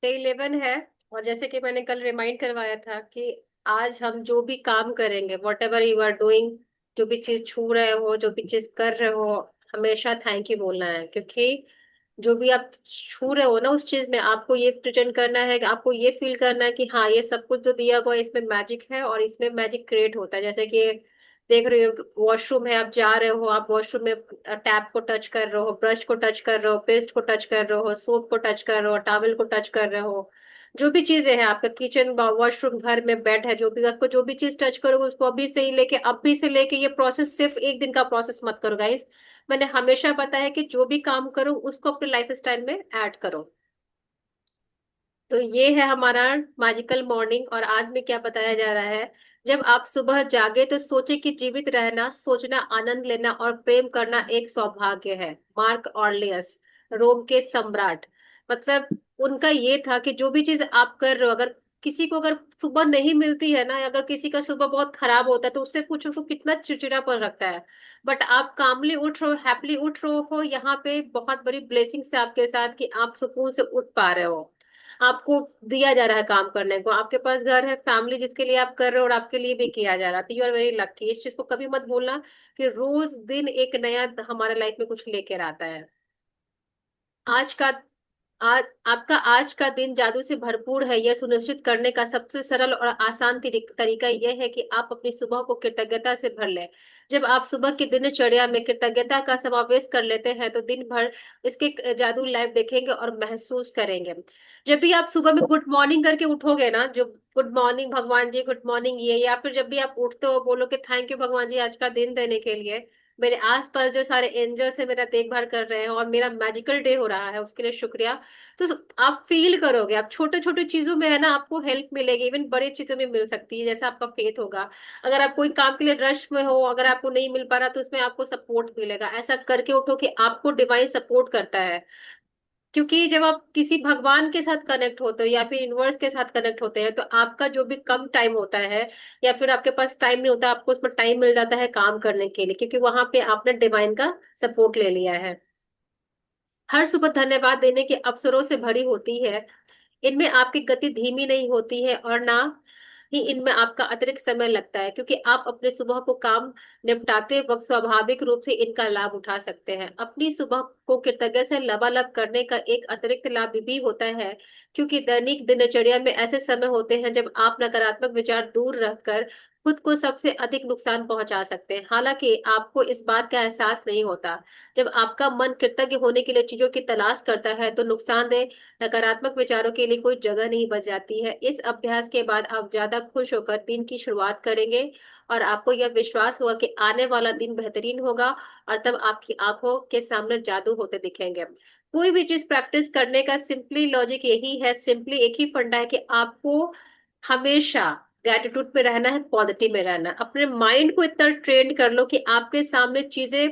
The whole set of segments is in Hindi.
डे 11 है। और जैसे कि मैंने कल रिमाइंड करवाया था कि आज हम जो भी काम करेंगे, whatever you are doing, जो भी चीज छू रहे हो, जो भी चीज कर रहे हो, हमेशा थैंक यू बोलना है। क्योंकि जो भी आप छू रहे हो ना, उस चीज में आपको ये प्रिटेंड करना है कि आपको ये फील करना है कि हाँ, ये सब कुछ जो दिया हुआ है इसमें मैजिक है और इसमें मैजिक क्रिएट होता है। जैसे कि देख रहे हो, वॉशरूम है, आप जा रहे हो, आप वॉशरूम में टैप को टच कर रहे हो, ब्रश को टच कर रहे हो, पेस्ट को टच कर रहे हो, सोप को टच कर रहे हो, टॉवल को टच कर रहे हो। जो भी चीजें हैं आपका, किचन, वॉशरूम, घर में, बेड है, जो भी आपको जो भी चीज टच करोगे उसको अभी से ही लेके, अभी से लेके, ये प्रोसेस सिर्फ एक दिन का प्रोसेस मत करो गाइस। मैंने हमेशा बताया कि जो भी काम करो उसको अपने लाइफ स्टाइल में ऐड करो। तो ये है हमारा मैजिकल मॉर्निंग। और आज में क्या बताया जा रहा है, जब आप सुबह जागे तो सोचे कि जीवित रहना, सोचना, आनंद लेना और प्रेम करना एक सौभाग्य है। मार्क ऑर्लियस, रोम के सम्राट। मतलब उनका ये था कि जो भी चीज आप कर रहे हो, अगर किसी को अगर सुबह नहीं मिलती है ना, अगर किसी का सुबह बहुत खराब होता है तो उससे कुछ उसको कितना चिड़चिड़ापन रखता है। बट आप कामली उठ रहे हो, हैप्पीली उठ रहे हो, यहाँ पे बहुत बड़ी ब्लेसिंग है आपके साथ कि आप सुकून से उठ पा रहे हो। आपको दिया जा रहा है काम करने को, आपके पास घर है, फैमिली जिसके लिए आप कर रहे हो, और आपके लिए भी किया जा रहा है, तो यू आर वेरी लक्की। इस चीज को कभी मत भूलना कि रोज दिन एक नया हमारे लाइफ में कुछ लेकर आता है। आज का आज आपका आज का दिन जादू से भरपूर है, यह सुनिश्चित करने का सबसे सरल और आसान तरीका यह है कि आप अपनी सुबह को कृतज्ञता से भर लें। जब आप सुबह की दिनचर्या में कृतज्ञता का समावेश कर लेते हैं तो दिन भर इसके जादू लाइव देखेंगे और महसूस करेंगे। जब भी आप सुबह में गुड मॉर्निंग करके उठोगे ना, जो गुड मॉर्निंग भगवान जी, गुड मॉर्निंग ये, या फिर जब भी आप उठते हो बोलो कि थैंक यू भगवान जी आज का दिन देने के लिए, मेरे आसपास जो सारे एंजल्स है मेरा देखभाल कर रहे हैं और मेरा मैजिकल डे हो रहा है, उसके लिए शुक्रिया। तो आप फील करोगे, आप छोटे छोटे चीजों में है ना आपको हेल्प मिलेगी, इवन बड़ी चीजों में मिल सकती है, जैसे आपका फेथ होगा। अगर आप कोई काम के लिए रश में हो, अगर आपको नहीं मिल पा रहा तो उसमें आपको सपोर्ट मिलेगा। ऐसा करके उठो कि आपको डिवाइन सपोर्ट करता है। क्योंकि जब आप किसी भगवान के साथ कनेक्ट होते हो या फिर यूनिवर्स के साथ कनेक्ट होते हैं तो आपका जो भी कम टाइम होता है या फिर आपके पास टाइम नहीं होता, आपको उसमें टाइम मिल जाता है काम करने के लिए, क्योंकि वहां पे आपने डिवाइन का सपोर्ट ले लिया है। हर सुबह धन्यवाद देने के अवसरों से भरी होती है। इनमें आपकी गति धीमी नहीं होती है और ना ही इनमें आपका अतिरिक्त समय लगता है, क्योंकि आप अपने सुबह को काम निपटाते वक्त स्वाभाविक रूप से इनका लाभ उठा सकते हैं। अपनी सुबह को कृतज्ञता से लबालब करने का एक अतिरिक्त लाभ भी होता है, क्योंकि दैनिक दिनचर्या में ऐसे समय होते हैं जब आप नकारात्मक विचार दूर रखकर खुद को सबसे अधिक नुकसान पहुंचा सकते हैं। हालांकि आपको इस बात का एहसास नहीं होता। जब आपका मन कृतज्ञ होने के लिए चीजों की तलाश करता है तो नुकसानदेह नकारात्मक विचारों के लिए कोई जगह नहीं बच जाती है। इस अभ्यास के बाद आप ज्यादा खुश होकर दिन की शुरुआत करेंगे और आपको यह विश्वास होगा कि आने वाला दिन बेहतरीन होगा। और तब आपकी आंखों के सामने जादू होते दिखेंगे। कोई भी चीज प्रैक्टिस करने का सिंपली लॉजिक यही है, सिंपली एक ही फंडा है कि आपको हमेशा ग्रेटिट्यूड पे रहना है, पॉजिटिव में रहना है। अपने माइंड को इतना ट्रेन कर लो कि आपके सामने चीजें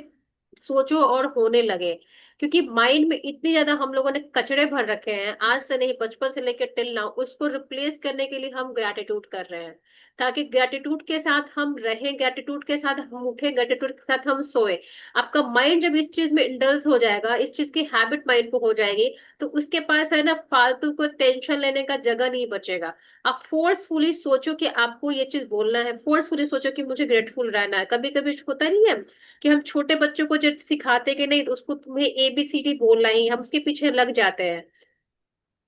सोचो और होने लगे। क्योंकि माइंड में इतनी ज्यादा हम लोगों ने कचड़े भर रखे हैं, आज से नहीं बचपन से लेकर टिल नाउ, उसको रिप्लेस करने के लिए हम ग्रेटिट्यूड कर रहे हैं, ताकि ग्रेटिट्यूड के साथ हम रहें, ग्रेटिट्यूड के साथ हम उठे, ग्रेटिट्यूड के साथ हम सोए। आपका माइंड जब इस चीज में इंडल्ज हो जाएगा, इस चीज की हैबिट माइंड को हो जाएगी, तो उसके पास है ना फालतू को टेंशन लेने का जगह नहीं बचेगा। आप फोर्सफुली सोचो कि आपको ये चीज बोलना है, फोर्सफुली सोचो कि मुझे ग्रेटफुल रहना है। कभी कभी होता नहीं है कि हम छोटे बच्चों को जब सिखाते कि नहीं तो उसको तुम्हें ABCD बोलना ही, हम उसके पीछे लग जाते हैं।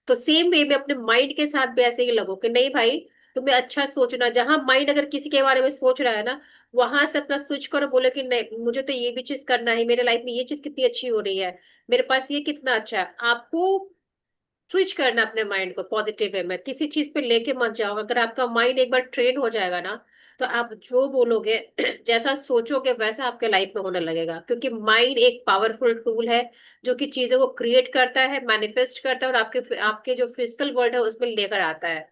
तो सेम वे में अपने माइंड के साथ भी ऐसे ही लगो कि नहीं भाई, तुम्हें अच्छा सोचना, जहां माइंड अगर किसी के बारे में सोच रहा है ना, वहां से अपना स्विच करो, बोले कि नहीं मुझे तो ये भी चीज करना है, मेरे लाइफ में ये चीज कितनी अच्छी हो रही है, मेरे पास ये कितना अच्छा है। आपको स्विच करना अपने माइंड को पॉजिटिव वे में, किसी चीज पे लेके मत जाओ। अगर आपका माइंड एक बार ट्रेन हो जाएगा ना, तो आप जो बोलोगे जैसा सोचोगे वैसा आपके लाइफ में होने लगेगा। क्योंकि माइंड एक पावरफुल टूल है जो कि चीजों को क्रिएट करता है, मैनिफेस्ट करता है और आपके आपके जो फिजिकल वर्ल्ड है उसमें लेकर आता है।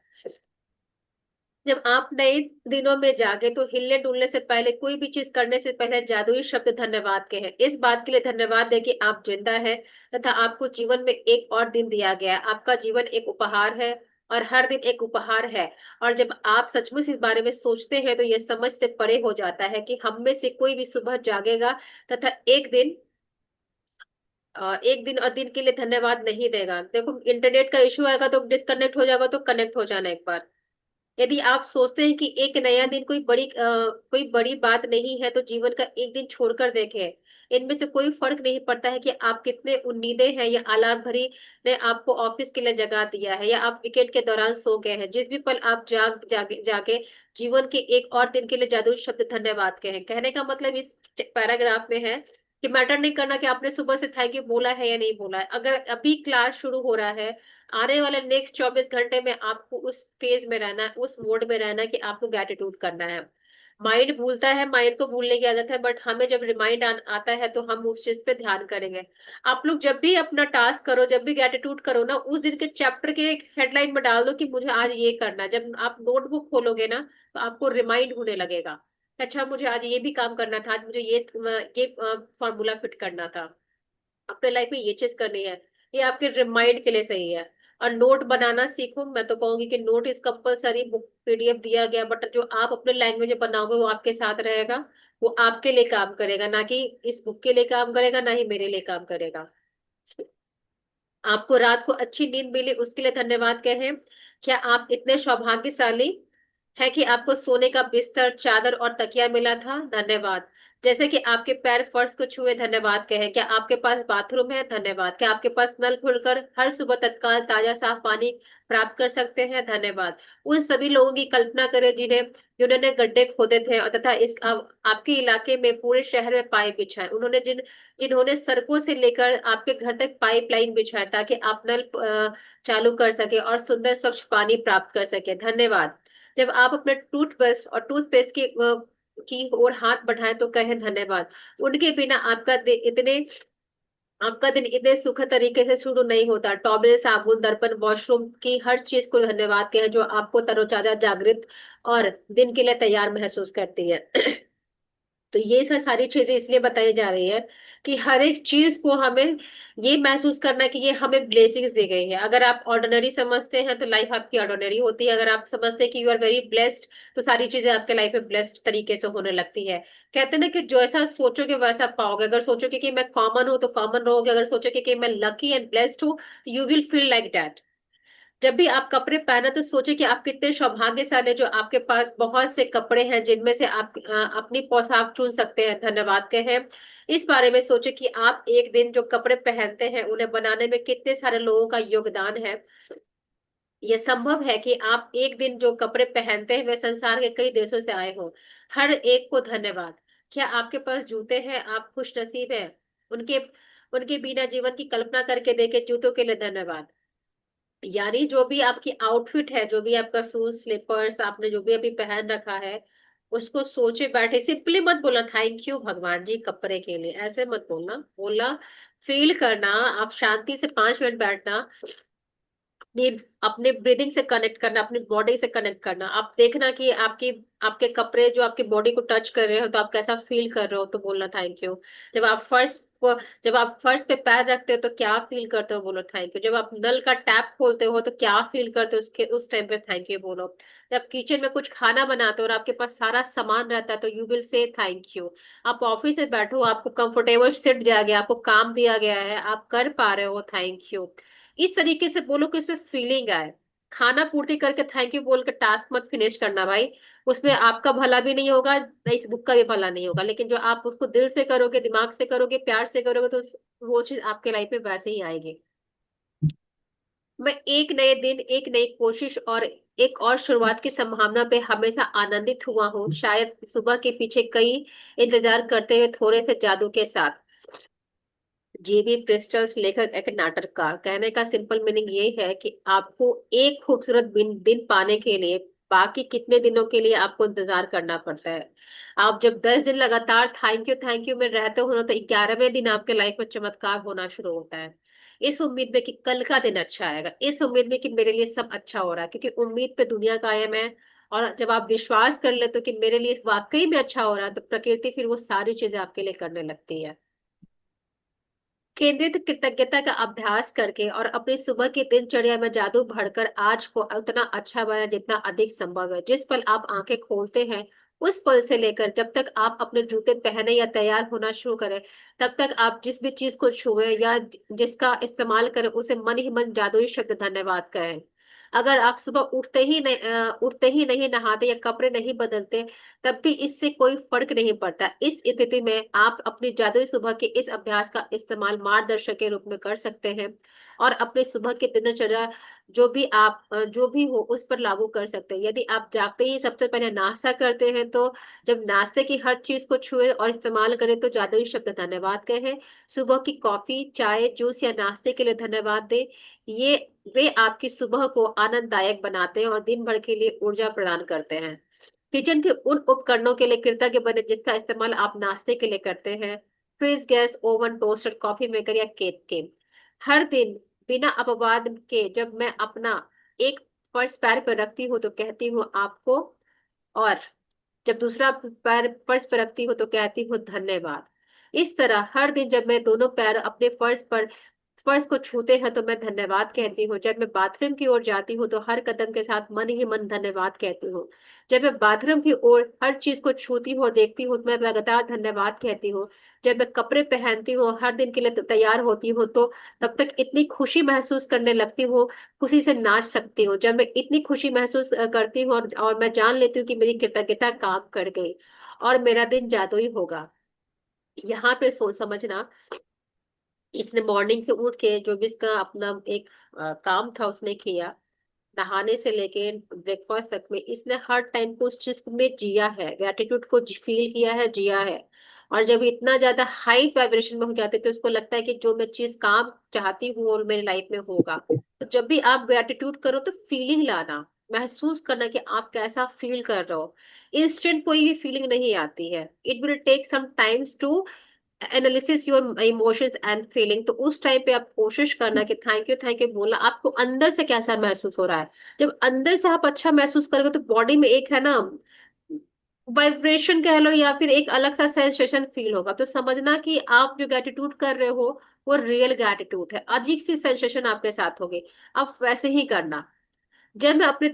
जब आप नए दिनों में जागे तो हिलने डुलने से पहले, कोई भी चीज करने से पहले जादुई शब्द धन्यवाद के हैं। इस बात के लिए धन्यवाद दें कि आप जिंदा हैं तथा आपको जीवन में एक और दिन दिया गया है। आपका जीवन एक उपहार है और हर दिन एक उपहार है। और जब आप सचमुच इस बारे में सोचते हैं तो यह समझ से परे हो जाता है कि हम में से कोई भी सुबह जागेगा तथा एक दिन एक दिन और दिन के लिए धन्यवाद नहीं देगा। देखो, इंटरनेट का इशू आएगा तो डिस्कनेक्ट हो जाएगा, तो कनेक्ट हो जाना एक बार। यदि आप सोचते हैं कि एक नया दिन कोई बड़ी बात नहीं है, तो जीवन का एक दिन छोड़कर देखें। इनमें से कोई फर्क नहीं पड़ता है कि आप कितने उम्मीदें हैं, या अलार्म घड़ी ने आपको ऑफिस के लिए जगा दिया है, या आप वीकेंड के दौरान सो गए हैं। जिस भी पल आप जागे जीवन के एक और दिन के लिए जादुई शब्द धन्यवाद कहें। कहने का मतलब इस पैराग्राफ में है कि मैटर नहीं करना कि आपने सुबह से थैंक यू बोला है या नहीं बोला है। अगर अभी क्लास शुरू हो रहा है, आने वाले नेक्स्ट 24 घंटे में आपको उस फेज में रहना है, उस मोड में रहना है कि आपको ग्रेटिट्यूड करना है। माइंड भूलता है, माइंड को भूलने की आदत है, बट हमें जब रिमाइंड आता है तो हम उस चीज पे ध्यान करेंगे। आप लोग जब भी अपना टास्क करो, जब भी ग्रेटिट्यूड करो ना, उस दिन के चैप्टर के एक हेडलाइन में डाल दो कि मुझे आज ये करना है। जब आप नोटबुक खोलोगे ना, तो आपको रिमाइंड होने लगेगा कि अच्छा, मुझे आज ये भी काम करना था, आज मुझे ये फॉर्मूला फिट करना था, अपने लाइफ में ये चीज करनी है। ये आपके रिमाइंड के लिए सही है। और नोट बनाना सीखो। मैं तो कहूंगी कि note is compulsory, book PDF दिया गया, बट जो आप अपने लैंग्वेज में बनाओगे वो आपके साथ रहेगा। वो आपके लिए काम करेगा, ना कि इस बुक के लिए काम करेगा, ना ही मेरे लिए काम करेगा। आपको रात को अच्छी नींद मिली, उसके लिए धन्यवाद कहें। क्या आप इतने सौभाग्यशाली है कि आपको सोने का बिस्तर, चादर और तकिया मिला था? धन्यवाद। जैसे कि आपके पैर फर्श को छुए, धन्यवाद कहें। क्या आपके पास बाथरूम है? धन्यवाद। क्या आपके पास नल खुलकर हर सुबह तत्काल ताजा साफ पानी प्राप्त कर सकते हैं? धन्यवाद। उन सभी लोगों की कल्पना करें जिन्होंने गड्ढे खोदे थे, और तथा आपके इलाके में, पूरे शहर में पाइप बिछाए। जिन्होंने सड़कों से लेकर आपके घर तक पाइपलाइन बिछाया, ताकि आप नल चालू कर सके और सुंदर स्वच्छ पानी प्राप्त कर सके। धन्यवाद। जब आप अपने टूथपेस्ट की ओर हाथ बढ़ाएं, तो कहें धन्यवाद। उनके बिना आपका दिन इतने सुखद तरीके से शुरू नहीं होता। टॉवल, साबुन, दर्पण, वॉशरूम की हर चीज को धन्यवाद कहें, जो आपको तरोताजा, जागृत और दिन के लिए तैयार महसूस करती है। तो ये सब सारी चीजें इसलिए बताई जा रही है कि हर एक चीज को हमें ये महसूस करना कि ये हमें ब्लेसिंग्स दी गई है। अगर आप ऑर्डिनरी समझते हैं तो लाइफ आपकी ऑर्डिनरी होती है। अगर आप समझते हैं कि यू आर वेरी ब्लेस्ड, तो सारी चीजें आपके लाइफ में ब्लेस्ड तरीके से होने लगती है। कहते हैं ना कि जैसा सोचोगे वैसा पाओगे। अगर सोचोगे कि मैं कॉमन हूं, तो कॉमन रहोगे। अगर सोचोगे कि मैं लकी एंड ब्लेस्ड हूँ, तो you will feel like that. जब भी आप कपड़े पहने, तो सोचे कि आप कितने सौभाग्यशाली हैं, जो आपके पास बहुत से कपड़े हैं जिनमें से आप अपनी पोशाक चुन सकते हैं। धन्यवाद कहें। इस बारे में सोचे कि आप एक दिन जो कपड़े पहनते हैं, उन्हें बनाने में कितने सारे लोगों का योगदान है। यह संभव है कि आप एक दिन जो कपड़े पहनते हैं वे संसार के कई देशों से आए हों। हर एक को धन्यवाद। क्या आपके पास जूते हैं? आप खुश नसीब हैं। उनके उनके बिना जीवन की कल्पना करके देखे। जूतों के लिए धन्यवाद। यानी जो भी आपकी आउटफिट है, जो भी आपका शूज, स्लीपर्स, आपने जो भी अभी पहन रखा है, उसको सोचे बैठे। सिंपली मत बोलना थैंक यू भगवान जी कपड़े के लिए, ऐसे मत बोलना। बोलना, फील करना। आप शांति से 5 मिनट बैठना, अपनी अपने ब्रीदिंग से कनेक्ट करना, अपनी बॉडी से कनेक्ट करना। आप देखना कि आपके कपड़े जो आपकी बॉडी को टच कर रहे हो, तो आप कैसा फील कर रहे हो, तो बोलना थैंक यू। जब आप फर्श को जब आप फर्श पे पैर रखते हो, तो क्या फील करते हो, बोलो थैंक यू। जब आप नल का टैप खोलते हो, तो क्या फील करते हो, उसके उस टाइम पे थैंक यू बोलो। जब किचन में कुछ खाना बनाते हो और आपके पास सारा सामान रहता है, तो you will say thank you. आप ऑफिस से बैठो, आपको कंफर्टेबल सीट दिया गया, आपको काम दिया गया है, आप कर पा रहे हो, थैंक यू। इस तरीके से बोलो कि इसमें फीलिंग आए। खाना पूर्ति करके थैंक यू बोल के टास्क मत फिनिश करना भाई। उसमें आपका भला भी नहीं होगा, ना इस बुक का भी भला नहीं होगा। लेकिन जो आप उसको दिल से करोगे, दिमाग से करोगे, प्यार से करोगे, तो वो चीज आपके लाइफ में वैसे ही आएगी। मैं एक नए दिन, एक नई कोशिश और एक और शुरुआत की संभावना पे हमेशा आनंदित हुआ हूँ। शायद सुबह के पीछे कई इंतजार करते हुए थोड़े से जादू के साथ। जीबी प्रिस्टल्स, लेखक एक नाटककार। कहने का सिंपल मीनिंग ये है कि आपको एक खूबसूरत दिन पाने के लिए बाकी कितने दिनों के लिए आपको इंतजार करना पड़ता है। आप जब 10 दिन लगातार थैंक यू में रहते हो ना, तो 11वें दिन आपके लाइफ में चमत्कार होना शुरू होता है। इस उम्मीद में कि कल का दिन अच्छा आएगा, इस उम्मीद में कि मेरे लिए सब अच्छा हो रहा है, क्योंकि उम्मीद पे दुनिया कायम है। और जब आप विश्वास कर लेते हो कि मेरे लिए वाकई में अच्छा हो रहा है, तो प्रकृति फिर वो सारी चीजें आपके लिए करने लगती है। केंद्रित कृतज्ञता का अभ्यास करके और अपनी सुबह की दिनचर्या में जादू भरकर आज को उतना अच्छा बनाए जितना अधिक संभव है। जिस पल आप आंखें खोलते हैं, उस पल से लेकर जब तक आप अपने जूते पहने या तैयार होना शुरू करें, तब तक आप जिस भी चीज को छुए या जिसका इस्तेमाल करें, उसे मन ही मन जादुई शब्द धन्यवाद कहें। अगर आप सुबह उठते ही नहीं नहाते या कपड़े नहीं बदलते, तब भी इससे कोई फर्क नहीं पड़ता। इस स्थिति में आप अपनी जादुई सुबह के इस अभ्यास का इस्तेमाल मार्गदर्शक के रूप में कर सकते हैं और अपने सुबह की दिनचर्या जो भी हो उस पर लागू कर सकते हैं। यदि आप जागते ही सबसे पहले नाश्ता करते हैं, तो जब नाश्ते की हर चीज को छुए और इस्तेमाल करें तो जादुई शब्द धन्यवाद कहें। सुबह की कॉफी, चाय, जूस या नाश्ते के लिए धन्यवाद दें। ये वे आपकी सुबह को आनंददायक बनाते हैं और दिन भर के लिए ऊर्जा प्रदान करते हैं। किचन के उन उपकरणों के लिए कृतज्ञ बने जिसका इस्तेमाल आप नाश्ते के लिए करते हैं। Fridge, gas, oven, toaster, coffee maker या केक के। हर दिन बिना अपवाद के जब मैं अपना एक फर्श पैर पर रखती हूँ तो कहती हूँ आपको, और जब दूसरा पैर फर्श पर रखती हूँ तो कहती हूँ धन्यवाद। इस तरह हर दिन जब मैं दोनों पैर अपने फर्श को छूते हैं तो मैं धन्यवाद कहती हूँ। जब मैं बाथरूम की ओर जाती हूँ तो हर कदम के साथ मन ही मन धन्यवाद कहती हूँ। जब मैं बाथरूम की ओर हर चीज को छूती हूँ और देखती हूँ तो मैं लगातार धन्यवाद कहती हूँ। जब मैं कपड़े पहनती हूँ और हर दिन के लिए तैयार होती हूँ तो तब तक इतनी खुशी महसूस करने लगती हूँ, खुशी से नाच सकती हूँ। जब मैं इतनी खुशी महसूस करती हूँ और मैं जान लेती हूँ कि मेरी कृतज्ञता काम कर गई और मेरा दिन जादुई होगा। यहाँ पे सोच समझना, इसने मॉर्निंग से उठ के जो भी इसका अपना एक काम था उसने किया, नहाने से लेके ब्रेकफास्ट तक में इसने हर टाइम को उस चीज में जिया है, ग्रेटिट्यूड को फील किया है, जिया है। और जब इतना ज्यादा हाई वाइब्रेशन में हो जाते तो उसको लगता है कि जो मैं चीज काम चाहती हूँ और मेरी लाइफ में होगा। तो जब भी आप ग्रेटिट्यूड करो तो फीलिंग लाना, महसूस करना कि आप कैसा फील कर रहे हो। इंस्टेंट कोई भी फीलिंग नहीं आती है, it will take some times to analysis your emotions and feeling. तो उस टाइम पे आप कोशिश करना कि थैंक यू बोलना, आपको अंदर से कैसा महसूस हो रहा है। जब अंदर से आप अच्छा महसूस करोगे तो बॉडी में एक है ना वाइब्रेशन कह लो या फिर एक अलग सा सेंसेशन फील होगा। तो समझना कि आप जो ग्रेटिट्यूड कर रहे हो वो रियल ग्रेटिट्यूड है, अजीब सी सेंसेशन आपके साथ होगी। आप वैसे ही करना। जब मैं अपने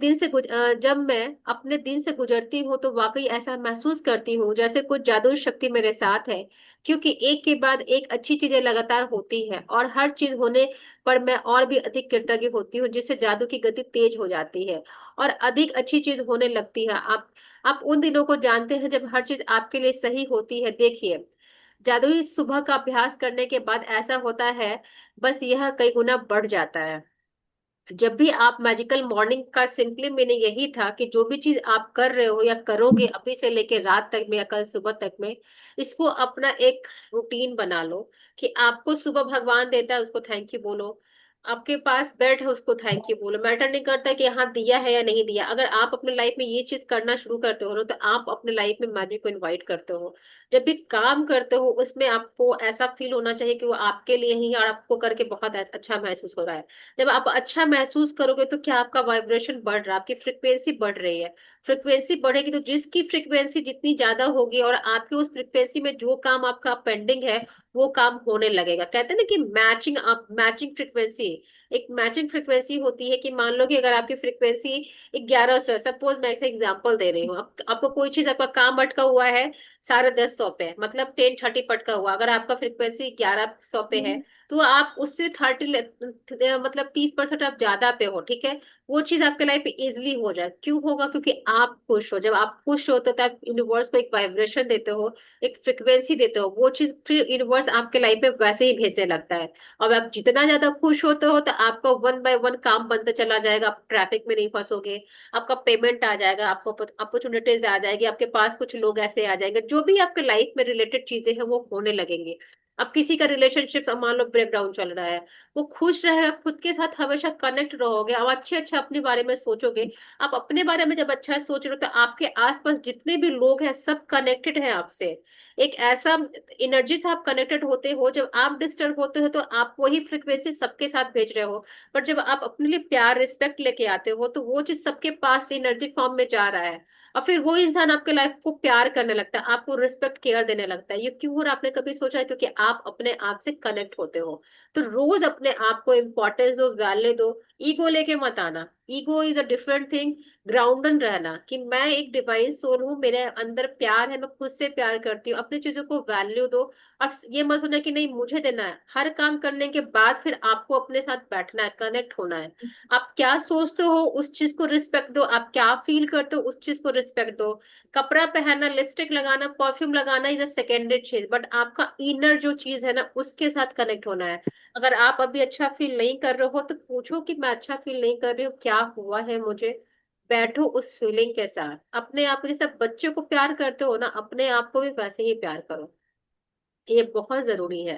दिन से गुजरती हूँ तो वाकई ऐसा महसूस करती हूँ जैसे कुछ जादुई शक्ति मेरे साथ है, क्योंकि एक के बाद एक अच्छी चीजें लगातार होती है और हर चीज होने पर मैं और भी अधिक कृतज्ञ होती हूँ, जिससे जादू की गति तेज हो जाती है और अधिक अच्छी चीज होने लगती है। आप उन दिनों को जानते हैं जब हर चीज आपके लिए सही होती है। देखिए, जादुई सुबह का अभ्यास करने के बाद ऐसा होता है, बस यह कई गुना बढ़ जाता है। जब भी आप मैजिकल मॉर्निंग का सिंपली मीनिंग यही था कि जो भी चीज आप कर रहे हो या करोगे अभी से लेके रात तक में या कल सुबह तक में, इसको अपना एक रूटीन बना लो कि आपको सुबह भगवान देता है उसको थैंक यू बोलो, आपके पास बेड है उसको थैंक यू बोलो। मैटर नहीं करता कि यहाँ दिया है या नहीं दिया। अगर आप अपने लाइफ में ये चीज करना शुरू करते हो ना तो आप अपने लाइफ में मैजिक को इनवाइट करते हो। जब भी काम करते हो उसमें आपको ऐसा फील होना चाहिए कि वो आपके लिए ही है और आपको करके बहुत अच्छा महसूस हो रहा है। जब आप अच्छा महसूस करोगे तो क्या आपका वाइब्रेशन बढ़ रहा है, आपकी फ्रिक्वेंसी बढ़ रही है। फ्रिक्वेंसी बढ़ेगी तो जिसकी फ्रिक्वेंसी जितनी ज्यादा होगी और आपके उस फ्रिक्वेंसी में जो काम आपका पेंडिंग है वो काम होने लगेगा। कहते हैं ना कि मैचिंग फ्रिक्वेंसी, एक मैचिंग फ्रिक्वेंसी होती है कि मान लो कि अगर आपकी फ्रिक्वेंसी 1100, सपोज मैं एक एग्जांपल दे रही हूँ, आपको कोई चीज आपका काम अटका हुआ है 10:30 पे, मतलब 10:30 पर अटका हुआ, अगर आपका फ्रिक्वेंसी 1100 पे है तो आप उससे मतलब 30% आप ज्यादा पे हो, ठीक है। वो चीज आपके लाइफ में इजिली हो जाए। क्यों होगा? क्योंकि आप खुश हो। जब आप खुश होते हो तो आप यूनिवर्स को एक वाइब्रेशन देते हो, एक फ्रिक्वेंसी देते हो, वो चीज फिर यूनिवर्स आपके लाइफ में वैसे ही भेजने लगता है। और आप जितना ज्यादा खुश होते हो तो आपका वन बाय वन काम बनता चला जाएगा, आप ट्रैफिक में नहीं फंसोगे, आपका पेमेंट आ जाएगा, आपको अपॉर्चुनिटीज आ जाएगी, आपके पास कुछ लोग ऐसे आ जाएंगे, जो भी आपके लाइफ में रिलेटेड चीजें हैं वो होने लगेंगे। अब किसी का रिलेशनशिप मान लो ब्रेक डाउन चल रहा है, वो खुश रहेगा, खुद के साथ हमेशा कनेक्ट रहोगे और अच्छे अच्छे अपने बारे में सोचोगे। आप अपने बारे में जब अच्छा सोच रहे हो तो आपके आसपास जितने भी लोग हैं सब कनेक्टेड हैं आपसे। एक ऐसा एनर्जी से आप कनेक्टेड होते हो, जब आप डिस्टर्ब होते हो तो आप वही फ्रिक्वेंसी सबके साथ भेज रहे हो। पर जब आप अपने लिए प्यार रिस्पेक्ट लेके आते हो तो वो चीज सबके पास एनर्जी फॉर्म में जा रहा है और फिर वो इंसान आपके लाइफ को प्यार करने लगता है, आपको रिस्पेक्ट केयर देने लगता है। ये क्यों हो रहा है आपने कभी सोचा है? क्योंकि आप अपने आप से कनेक्ट होते हो। तो रोज अपने आप को इम्पोर्टेंस दो, वैल्यू दो, ईगो लेके मत आना। Ego is a different thing. Grounded रहना कि मैं एक डिवाइन सोल हूँ, मेरे अंदर प्यार है, मैं खुद से प्यार करती हूँ, अपनी चीजों को वैल्यू दो। अब ये मत सोचना कि नहीं मुझे देना है, हर काम करने के बाद फिर आपको अपने साथ बैठना है, कनेक्ट होना है। आप क्या सोचते हो उस चीज को रिस्पेक्ट दो, आप क्या फील करते हो उस चीज को रिस्पेक्ट दो। कपड़ा पहनना, लिपस्टिक लगाना, परफ्यूम लगाना इज अ सेकेंडरी चीज, बट आपका इनर जो चीज है ना उसके साथ कनेक्ट होना है। अगर आप अभी अच्छा फील नहीं कर रहे हो तो पूछो कि मैं अच्छा फील नहीं कर रही हूँ, क्या हुआ है मुझे। बैठो उस फीलिंग के साथ, अपने आप को जैसे बच्चे को प्यार करते हो ना, अपने आप को भी वैसे ही प्यार करो। ये बहुत जरूरी है।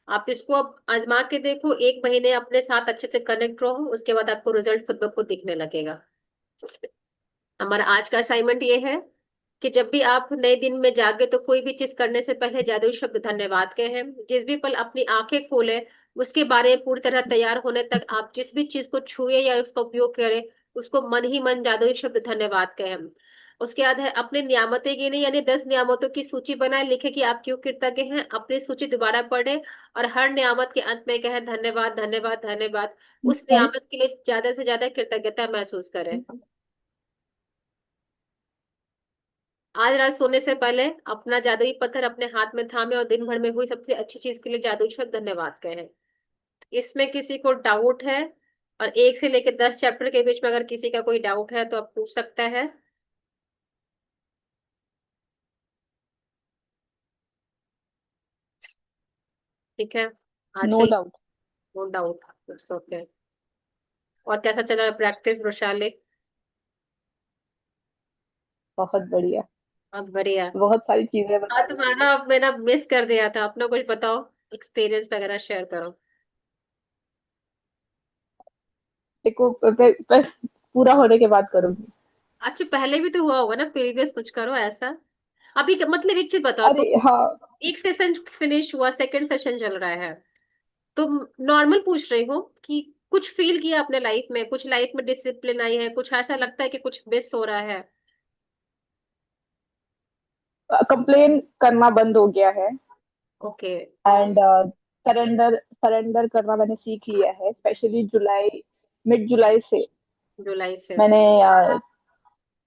आप इसको अब आजमा के देखो, 1 महीने अपने साथ अच्छे से कनेक्ट रहो, उसके बाद आपको रिजल्ट खुद ब खुद दिखने लगेगा। हमारा आज का असाइनमेंट ये है कि जब भी आप नए दिन में जागे तो कोई भी चीज करने से पहले जादुई शब्द धन्यवाद कहें। जिस भी पल अपनी आंखें खोले उसके बारे में पूरी तरह तैयार होने तक आप जिस भी चीज को छुए या उसका उपयोग करें, उसको मन ही मन जादुई शब्द धन्यवाद कहें। उसके बाद है अपने नियामतें गिने, यानी 10 नियामतों की सूची बनाए, लिखे कि आप क्यों कृतज्ञ हैं, अपनी सूची दोबारा पढ़े और हर नियामत के अंत में कहें धन्यवाद धन्यवाद धन्यवाद। उस नियामत के लिए ज्यादा से ज्यादा कृतज्ञता महसूस करें। आज रात सोने से पहले अपना जादुई पत्थर अपने हाथ में थामे और दिन भर में हुई सबसे अच्छी चीज के लिए जादुई शब्द धन्यवाद कहें। इसमें किसी को डाउट है? और 1 से लेकर 10 चैप्टर के बीच में अगर किसी का कोई डाउट है तो आप पूछ सकता है। ठीक है। आज नो का डाउट। No doubt. ओके। और कैसा चला प्रैक्टिस वृशाली? बहुत बढ़िया। बहुत बढ़िया। बहुत सारी चीजें हाँ, बता दी तुम्हारा मुझे। अब मैंने मिस कर दिया था, अपना कुछ बताओ, एक्सपीरियंस वगैरह शेयर करो। देखो पूरा होने के बाद करूंगी। अच्छा, पहले भी तो हुआ होगा ना, प्रीवियस कुछ करो ऐसा। अभी मतलब एक चीज बताओ अरे तो, हाँ। एक सेशन फिनिश हुआ, सेकंड सेशन चल रहा है, तो नॉर्मल पूछ रही हूँ कि कुछ फील किया अपने लाइफ में, कुछ लाइफ में डिसिप्लिन आई है, कुछ ऐसा लगता है कि कुछ मिस हो रहा है? कंप्लेन करना बंद हो गया है। ओके। एंड सरेंडर सरेंडर करना मैंने सीख लिया है, स्पेशली जुलाई, मिड जुलाई से। जुलाई से। मैंने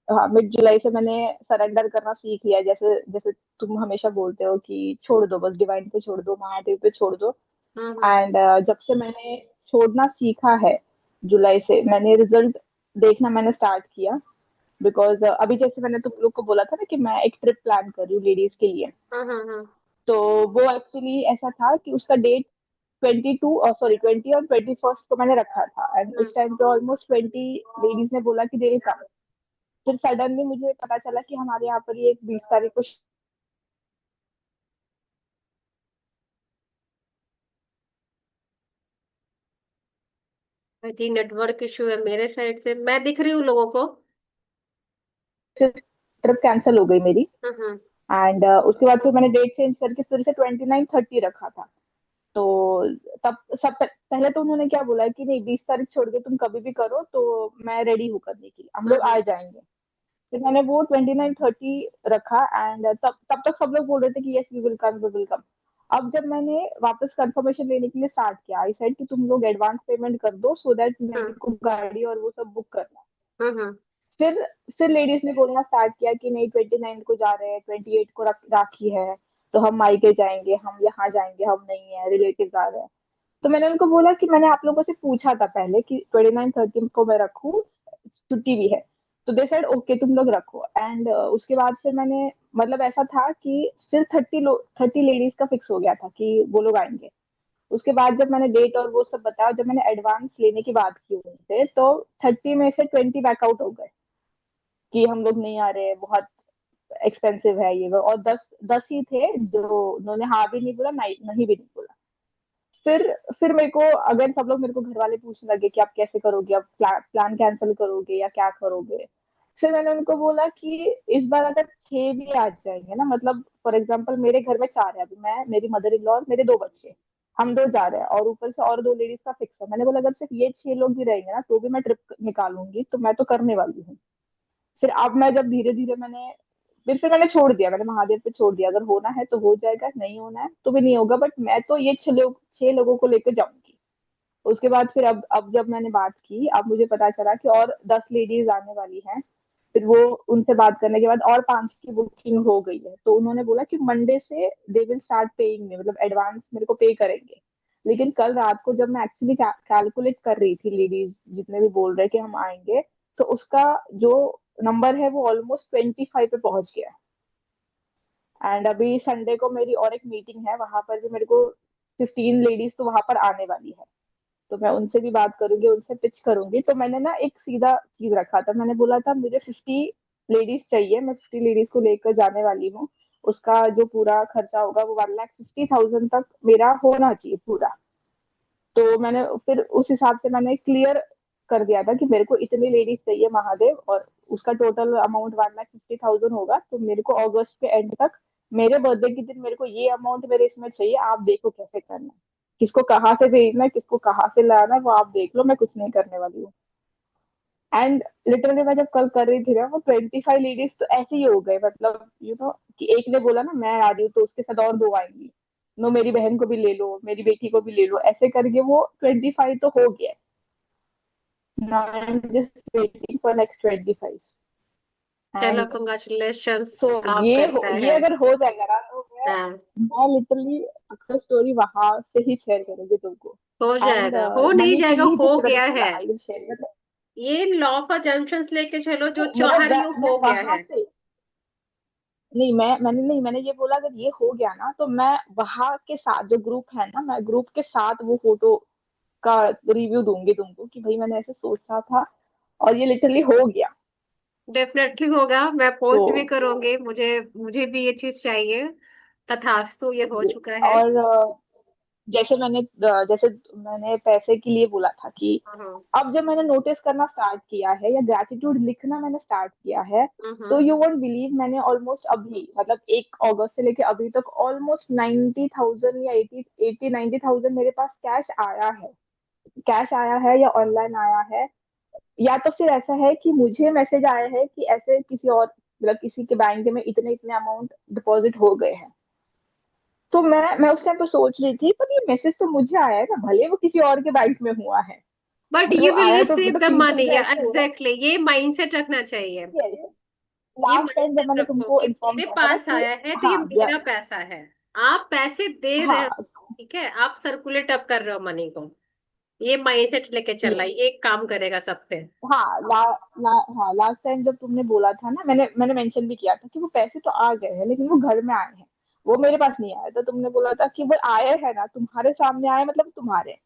हाँ, मिड जुलाई से मैंने सरेंडर करना सीख लिया है। जैसे जैसे तुम हमेशा बोलते हो कि छोड़ दो, बस डिवाइन पे छोड़ दो, महादेव पे छोड़ दो। हम्म। एंड जब से मैंने छोड़ना सीखा है, जुलाई से मैंने रिजल्ट देखना मैंने स्टार्ट किया। बिकॉज अभी जैसे मैंने तुम लोग को बोला था ना कि मैं एक ट्रिप प्लान कर रही हूँ लेडीज के लिए। हम्म। तो वो एक्चुअली ऐसा था कि उसका डेट 22 और सॉरी 20 और 21 को मैंने रखा था। एंड हम्म। उस टाइम पे ऑलमोस्ट 20 लेडीज ने बोला कि दे विल कम। फिर सडनली मुझे पता चला कि हमारे यहाँ पर ये 20 तारीख को आई थिंक नेटवर्क इशू है मेरे साइड से, मैं दिख रही हूँ लोगों को। ट्रिप कैंसिल हो गई मेरी। हम्म। एंड उसके बाद फिर मैंने डेट चेंज करके फिर से 29-30 रखा था। तो तब सब पहले तो उन्होंने क्या बोला कि नहीं, 20 तारीख छोड़ के तुम कभी भी करो, तो मैं रेडी हूँ करने के लिए, हम लोग हम्म। आ जाएंगे। फिर मैंने वो 29-30 रखा। एंड तब तब तक सब लोग बोल रहे थे कि yes we will come, we will come. अब जब मैंने वापस कंफर्मेशन लेने के लिए स्टार्ट किया, आई सेड कि तुम लोग एडवांस पेमेंट कर दो सो दैट मेरे हम्म। को गाड़ी और वो सब बुक करना है। हम्म। फिर फिर लेडीज ने बोलना स्टार्ट किया कि नहीं, 29 को जा रहे हैं, 28 को राखी है, तो हम मायके जाएंगे, हम यहाँ जाएंगे, हम नहीं है, रिलेटिव आ रहे हैं। तो मैंने उनको बोला कि मैंने आप लोगों से पूछा था पहले कि 29-30 को मैं रखूँ, छुट्टी भी है। तो दे सेड ओके तुम लोग रखो। एंड उसके बाद फिर मैंने, मतलब ऐसा था कि फिर 30 लेडीज का फिक्स हो गया था कि वो लोग आएंगे। उसके बाद जब मैंने डेट और वो सब बताया, जब मैंने एडवांस लेने की बात की उनसे, तो 30 में से 20 बैकआउट हो गए कि हम लोग नहीं आ रहे, बहुत एक्सपेंसिव है ये वो। और 10 10 ही थे जो उन्होंने हाँ भी नहीं बोला, नहीं नहीं भी नहीं बोला। फिर फिर मेरे को, अगर सब लोग मेरे को घर वाले पूछने लगे कि आप कैसे करोगे, अब प्लान कैंसिल करोगे या क्या करोगे। फिर मैंने उनको बोला कि इस बार अगर 6 भी आ जाएंगे ना, मतलब फॉर एग्जाम्पल मेरे घर में 4 है अभी, मैं, मेरी मदर इन लॉ और मेरे 2 बच्चे, हम 2 जा रहे हैं, और ऊपर से और 2 लेडीज का फिक्स है। मैंने बोला अगर सिर्फ ये 6 लोग भी रहेंगे ना तो भी मैं ट्रिप निकालूंगी, तो मैं तो करने वाली हूँ। फिर अब मैं जब धीरे धीरे मैंने, फिर मैंने छोड़ दिया, मैंने महादेव पे छोड़ दिया, अगर होना है तो हो जाएगा, नहीं होना है तो भी नहीं होगा, बट मैं तो ये 6 लोगों को लेकर जाऊंगी। उसके बाद फिर अब जब मैंने बात की, अब मुझे पता चला कि और 10 लेडीज आने वाली हैं। फिर वो उनसे बात करने के बाद और 5 की बुकिंग हो गई है, तो उन्होंने बोला कि मंडे से they will start paying me, मतलब एडवांस मेरे को पे करेंगे। लेकिन कल रात को जब मैं एक्चुअली कैलकुलेट कर रही थी, लेडीज जितने भी बोल रहे कि हम आएंगे, तो उसका जो नंबर है वो ऑलमोस्ट 25 पे पहुंच गया। एंड अभी संडे को मेरी और एक मीटिंग है, वहां पर भी मेरे को 15 लेडीज तो वहां पर आने वाली है। तो मैं उनसे भी बात करूंगी, उनसे पिच करूंगी। तो मैंने ना एक सीधा चीज रखा था, मैंने बोला था मुझे 50 लेडीज चाहिए, मैं 50 लेडीज को लेकर जाने वाली हूँ। उसका जो पूरा खर्चा होगा वो 1,60,000 तक मेरा होना चाहिए पूरा। तो मैंने फिर उस हिसाब से मैंने क्लियर कर दिया था कि मेरे को इतनी लेडीज चाहिए महादेव, और उसका टोटल अमाउंट 1,50,000 होगा। तो मेरे को अगस्त के एंड तक, मेरे बर्थडे के दिन मेरे को ये अमाउंट मेरे इसमें चाहिए, आप देखो कैसे करना है, किसको कहाँ से भेजना है, किसको कहाँ से लाना है, वो आप देख लो, मैं कुछ नहीं करने वाली हूँ। एंड लिटरली मैं जब कल कर रही थी ना, वो 25 लेडीज तो ऐसे ही हो गए, मतलब कि एक ने बोला ना मैं आ रही हूँ, तो उसके साथ और 2 आएंगी, नो मेरी बहन को भी ले लो, मेरी बेटी को भी ले लो, ऐसे करके वो 25 तो हो गया। Now I am just waiting for next 25। चलो एंड कंग्रेचुलेशंस, सो काम करता ये है। अगर हो जाएगा ना, तो हाँ, मैं लिटरली सक्सेस स्टोरी वहां से ही शेयर करूंगी तुमको। हो एंड जाएगा, हो नहीं मनी के जाएगा, लिए हो जिस तरह गया से बोला है। आई विल शेयर, मतलब ये लॉ ऑफ अजम्पशंस लेके चलो, जो चाह मतलब रही हो मैं हो गया वहां है। से नहीं, मैंने ये बोला अगर ये हो गया ना, तो मैं वहां के साथ जो ग्रुप है ना, मैं ग्रुप के साथ वो फोटो का रिव्यू दूंगी तुमको कि भाई मैंने ऐसे सोचा था और ये लिटरली हो गया। डेफिनेटली होगा, मैं तो पोस्ट भी करूंगी, मुझे मुझे भी ये चीज चाहिए। तथास्तु, ये हो चुका है। और जैसे मैंने पैसे के लिए बोला था कि हम्म। अब जब मैंने नोटिस करना स्टार्ट किया है या ग्रैटिट्यूड लिखना मैंने स्टार्ट किया है, तो हम्म। यू वोंट बिलीव, मैंने ऑलमोस्ट अभी मतलब 1 अगस्त से लेके अभी तक ऑलमोस्ट 90,000 या 80-90,000 मेरे पास कैश आया है। कैश आया है या ऑनलाइन आया है, या तो फिर ऐसा है कि मुझे मैसेज आया है कि ऐसे किसी और, मतलब किसी के बैंक में इतने इतने अमाउंट डिपॉजिट हो गए हैं। तो मैं उस टाइम पर सोच रही थी, पर ये मैसेज तो मुझे आया है ना, भले वो किसी और के बैंक में हुआ है, बट बट वो यू विल आया तो रिसीव मतलब द सिंपल मनी, से या ऐसे हो रहा एग्जैक्टली, ये माइंडसेट रखना चाहिए। है। ये लास्ट टाइम जब माइंडसेट मैंने रखो तुमको कि इन्फॉर्म मेरे किया था ना पास कि आया है तो ये हाँ मेरा पैसा है। आप पैसे दे रहे हो, हाँ ठीक है, आप सर्कुलेट अप कर रहे हो मनी को। ये माइंडसेट लेके चलना, yes, ये काम करेगा सब पे। हाँ हाँ लास्ट टाइम जब तुमने बोला था ना, मैंने मेंशन भी किया था कि वो पैसे तो आ गए हैं लेकिन वो घर में आए हैं, वो मेरे पास नहीं आए। तो तुमने बोला था कि वो आए हैं ना, तुम्हारे सामने आए मतलब तुम्हारे।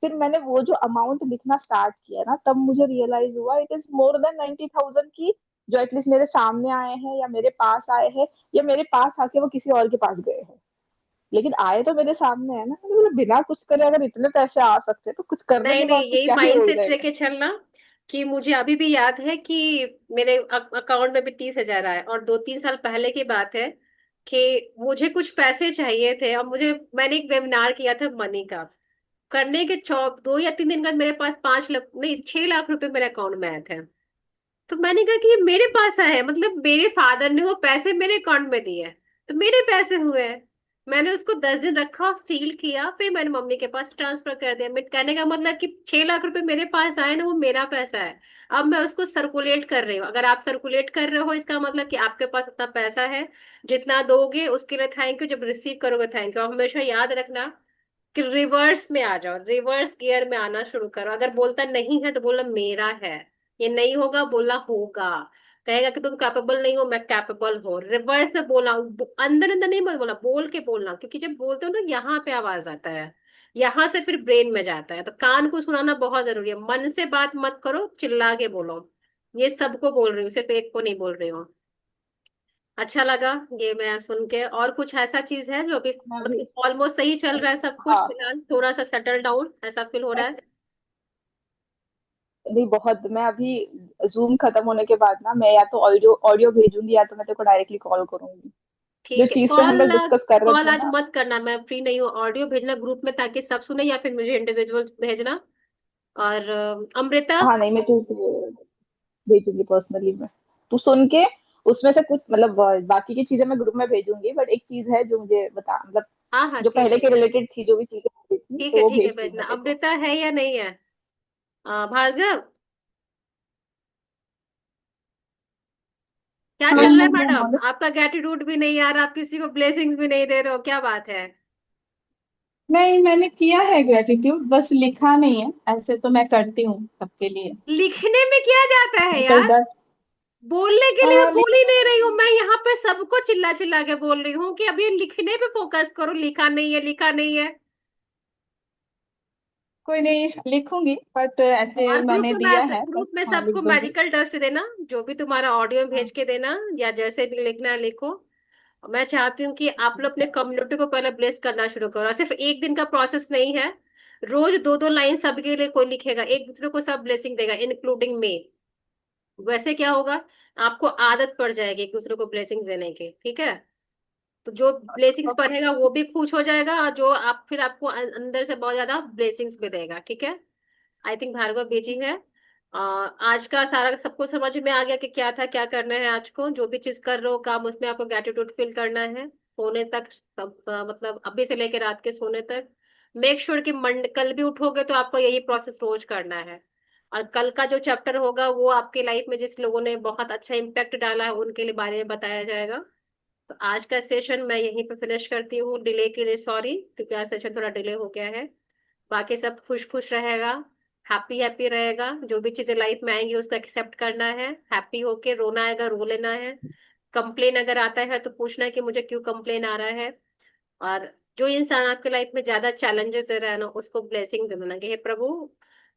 फिर मैंने वो जो अमाउंट लिखना स्टार्ट किया ना, तब मुझे रियलाइज हुआ इट इज मोर देन 90,000 की, जो एटलीस्ट मेरे सामने आए हैं या मेरे पास आए हैं, या मेरे पास आके वो किसी और के पास गए हैं, लेकिन आए तो मेरे सामने है ना। मैंने बोला बिना कुछ करे अगर इतने पैसे आ सकते हैं, तो कुछ करने नहीं के नहीं, बाद तो यही क्या ही माइंडसेट बोलेगा। लेके चलना। कि मुझे अभी भी याद है कि मेरे अकाउंट में भी 30,000 आए, और 2-3 साल पहले की बात है कि मुझे कुछ पैसे चाहिए थे, और मैंने एक वेबिनार किया था मनी का। करने के 2 या 3 दिन बाद मेरे पास 5 लाख नहीं 6 लाख रुपए मेरे अकाउंट में आए थे। तो मैंने कहा कि ये मेरे पास आए हैं, मतलब मेरे फादर ने वो पैसे मेरे अकाउंट में दिए, तो मेरे पैसे हुए हैं। मैंने उसको 10 दिन रखा, फील किया, फिर मैंने मम्मी के पास ट्रांसफर कर दिया। मैं कहने का मतलब कि 6 लाख रुपए मेरे पास आए ना, वो मेरा पैसा है। अब मैं उसको सर्कुलेट कर रही हूँ। अगर आप सर्कुलेट कर रहे हो, इसका मतलब कि आपके पास उतना पैसा है। जितना दोगे उसके लिए थैंक यू, जब रिसीव करोगे थैंक यू। और हमेशा याद रखना कि रिवर्स में आ जाओ, रिवर्स गियर में आना शुरू करो। अगर बोलता नहीं है तो बोला मेरा है। ये नहीं होगा, बोला होगा। कहेगा कि तुम कैपेबल नहीं हो, मैं कैपेबल हो, रिवर्स में बोला। अंदर अंदर नहीं बोला, बोल के बोलना, क्योंकि जब बोलते हो ना, यहाँ पे आवाज आता है। यहाँ से फिर ब्रेन में जाता है, तो कान को सुनाना बहुत जरूरी है। मन से बात मत करो, चिल्ला के बोलो। ये सबको बोल रही हूँ, सिर्फ एक को नहीं बोल रही हूँ। अच्छा लगा ये मैं सुन के। और कुछ ऐसा चीज है जो अभी, मैं भी मतलब ऑलमोस्ट सही चल रहा है सब कुछ हाँ, फिलहाल, थोड़ा सा सेटल डाउन ऐसा फील हो रहा है? नहीं बहुत, मैं अभी जूम खत्म होने के बाद ना, मैं या तो ऑडियो ऑडियो भेजूंगी या तो मैं तेरे को डायरेक्टली कॉल करूंगी। जो ठीक है, चीज पे हम कॉल लोग डिस्कस कर रहे कॉल थे आज ना। मत करना, मैं फ्री नहीं हूँ। ऑडियो भेजना ग्रुप में ताकि सब सुने, या फिर मुझे इंडिविजुअल भेजना। और अमृता। हाँ नहीं, मैं तू भेजूंगी पर्सनली में, तू सुन के उसमें से कुछ मतलब बाकी की चीजें मैं ग्रुप में भेजूंगी, बट एक चीज है जो मुझे बता, मतलब हाँ हाँ, जो ठीक पहले है। के रिलेटेड थी, जो भी चीजें तो वो ठीक है भेज भेजना। देना मेरे को। अमृता है या नहीं है? भार्गव, क्या हाँ चल रहा है मैम मैडम? बोलो। आपका ग्रेटिट्यूड भी नहीं आ रहा, आप किसी को ब्लेसिंग्स भी नहीं दे रहे हो, क्या बात है? नहीं, मैंने किया है ग्रेटिट्यूड, बस लिखा नहीं है, ऐसे तो मैं करती हूँ सबके लिए। लिखने में क्या जाता है कल यार? 10। बोलने के लिए मैं हाँ बोल ही लिखने नहीं में रही हूँ, भी। मैं यहाँ पे सबको चिल्ला चिल्ला के बोल रही हूँ कि अभी लिखने पे फोकस करो, लिखा नहीं है, लिखा नहीं है। कोई नहीं, लिखूंगी, बट ऐसे और मैंने दिया है, बस ग्रुप में हाँ लिख सबको दूंगी। मैजिकल डस्ट देना, जो भी तुम्हारा ऑडियो भेज हाँ। के देना, या जैसे भी लिखना है लिखो। मैं चाहती हूँ कि आप लोग अपने कम्युनिटी को पहले ब्लेस करना शुरू करो, और सिर्फ एक दिन का प्रोसेस नहीं है। रोज दो दो लाइन सबके लिए कोई लिखेगा, एक दूसरे को सब ब्लेसिंग देगा, इंक्लूडिंग मी। वैसे क्या होगा, आपको आदत पड़ जाएगी एक दूसरे को ब्लेसिंग्स देने की, ठीक है? तो जो ब्लेसिंग्स ओके। पढ़ेगा वो भी खुश हो जाएगा, और जो आप फिर आपको अंदर से बहुत ज्यादा ब्लेसिंग्स भी देगा, ठीक है? आई थिंक भार्गव बिजी है। आज का सारा सबको समझ में आ गया कि क्या था, क्या करना है आज को। जो भी चीज कर रहे हो काम, उसमें आपको ग्रेटिट्यूड फील करना है सोने तक, मतलब अभी से लेकर रात के सोने तक। मेक श्योर कि कल भी उठोगे तो आपको यही प्रोसेस रोज करना है। और कल का जो चैप्टर होगा वो आपके लाइफ में जिस लोगों ने बहुत अच्छा इम्पैक्ट डाला है उनके लिए बारे में बताया जाएगा। तो आज का सेशन मैं यहीं पे फिनिश करती हूँ, डिले के लिए सॉरी, क्योंकि आज सेशन थोड़ा डिले हो गया है। बाकी सब खुश खुश रहेगा, हैप्पी हैप्पी रहेगा। जो भी चीजें लाइफ में आएंगी उसको एक्सेप्ट करना है, हैप्पी होके, रोना आएगा रो लेना है। कंप्लेन अगर आता है तो पूछना है कि मुझे क्यों कंप्लेन आ रहा है। और जो इंसान आपके लाइफ में ज्यादा चैलेंजेस दे रहा है ना, उसको ब्लेसिंग दे देना कि हे प्रभु,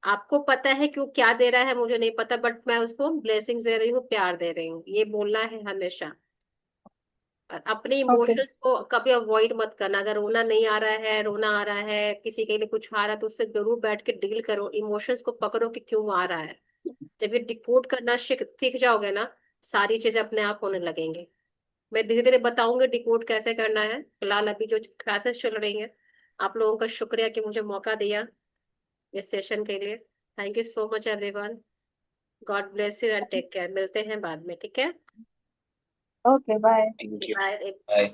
आपको पता है कि वो क्या दे रहा है, मुझे नहीं पता, बट मैं उसको ब्लेसिंग दे रही हूँ, प्यार दे रही हूँ, ये बोलना है हमेशा। और अपने ओके। इमोशंस को कभी अवॉइड मत करना। अगर रोना नहीं आ रहा है, रोना आ रहा है, किसी के लिए कुछ आ रहा है, तो उससे जरूर बैठ के डील करो, इमोशंस को पकड़ो कि क्यों आ रहा है। जब ये डिकोड करना सीख जाओगे ना, सारी चीजें अपने आप होने लगेंगे। मैं धीरे धीरे बताऊंगी डिकोड कैसे करना है। फिलहाल अभी जो क्लासेस चल रही है, आप लोगों का शुक्रिया कि मुझे मौका दिया इस सेशन के लिए। Thank you so much everyone. God bless you and take care. मिलते हैं बाद में, ठीक है? Okay bye. Thank you. Bye. Bye.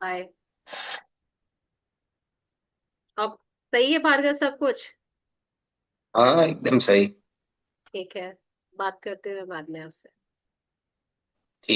Bye. अब सही है भार्गव सब कुछ? हाँ एकदम सही। ठीक है, बात करते हुए बाद में आपसे।